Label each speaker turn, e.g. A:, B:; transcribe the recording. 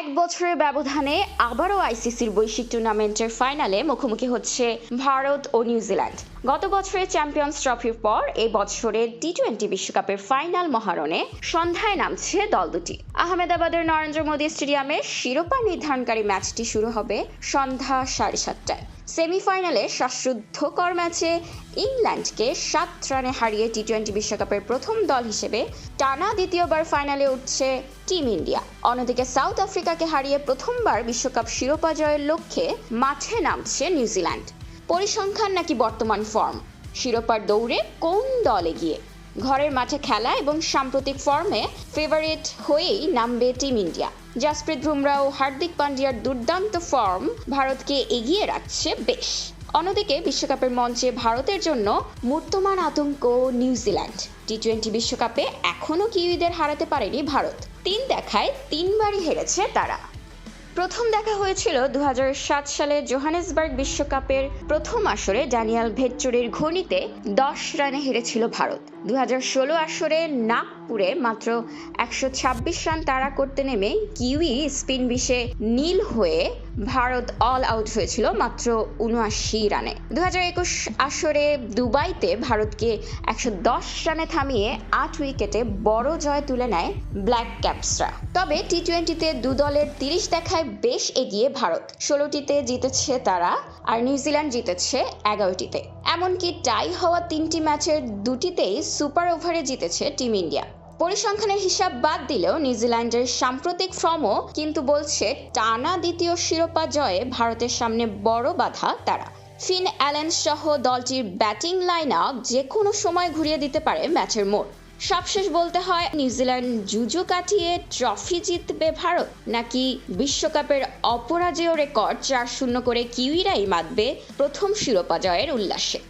A: এক বছরের ব্যবধানে আবারও আইসিসির বৈশ্বিক টুর্নামেন্টের ফাইনালে মুখোমুখি হচ্ছে ভারত ও নিউজিল্যান্ড। গত বছরের চ্যাম্পিয়ন্স ট্রফির পর এ বছরের টি-20 বিশ্বকাপের ফাইনাল মহারণে সন্ধ্যায় নামছে দল দুটি। আহমেদাবাদের নরেন্দ্র মোদী স্টেডিয়ামে শিরোপা নির্ধারণকারী ম্যাচটি শুরু হবে সন্ধ্যা 7:30টায়। সেমিফাইনালে শ্বাসরুদ্ধকর ম্যাচে ইংল্যান্ডকে 7 রানে হারিয়ে টি-20 বিশ্বকাপের প্রথম দল হিসেবে টানা দ্বিতীয়বার ফাইনালে উঠছে টিম ইন্ডিয়া। অন্যদিকে সাউথ আফ্রিকাকে হারিয়ে প্রথমবার বিশ্বকাপ শিরোপা জয়ের লক্ষ্যে মাঠে নামছে নিউজিল্যান্ড। পরিসংখ্যান নাকি বর্তমান ফর্ম, শিরোপার দৌড়ে কোন দল এগিয়ে? ঘরের মাঠে খেলা এবং সাম্প্রতিক ফর্মে ফেভারিট হয়েই নামবে টিম ইন্ডিয়া। জাসপ্রীত বুমরাহ ও হার্দিক পান্ডিয়ার দুর্দান্ত ফর্ম ভারতকে এগিয়ে রাখছে বেশ। অন্যদিকে বিশ্বকাপের মঞ্চে ভারতের জন্য মূর্তমান আতঙ্ক নিউজিল্যান্ড। টি-20 বিশ্বকাপে এখনও কিউইদের হারাতে পারেনি ভারত। 3 দেখায় 3বারই হেরেছে তারা। প্রথম দেখা হয়েছিল 2007 সালে জোহানেসবার্গ বিশ্বকাপের প্রথম আসরে ড্যানিয়েল ভেট্টোরির ঘূর্ণিতে 10 রানে হেরেছিল ভারত। 2016 আসরে নাগপুরে মাত্র 126 রান তাড়া করতে নেমে কিউই স্পিন বিশে নীল হয়ে ভারত অল আউট হয়েছিল মাত্র 79 রানে। 2021 আসরে দুবাইতে ভারতকে 110 রানে থামিয়ে 8 উইকেটে বড় জয় তুলে নেয় ব্ল্যাক ক্যাপসরা। তবে টি-20তে দু দলের 30 দেখায় বেশ এগিয়ে ভারত। 16টিতে জিতেছে তারা, আর নিউজিল্যান্ড জিতেছে 11টিতে। এমনকি টাই হওয়া 3টি ম্যাচের 2টিতেই সুপার ওভারে জিতেছে টিম ইন্ডিয়া। পরিসংখ্যানের হিসাব বাদ দিলেও নিউজিল্যান্ডের সাম্প্রতিক ফর্মও কিন্তু বলছে টানা দ্বিতীয় শিরোপা জয়ে ভারতের সামনে বড় বাধা তারা। ফিন অ্যালেন সহ দলটির ব্যাটিং লাইন আপ যে কোনো সময় ঘুরিয়ে দিতে পারে ম্যাচের মোড়। সবশেষ বলতে হয়, নিউজিল্যান্ড জুজু কাটিয়ে ট্রফি জিতবে ভারত, নাকি বিশ্বকাপের অপরাজেয় রেকর্ড 4-0 করে কিউইরাই মাতবে প্রথম শিরোপা জয়ের উল্লাসে।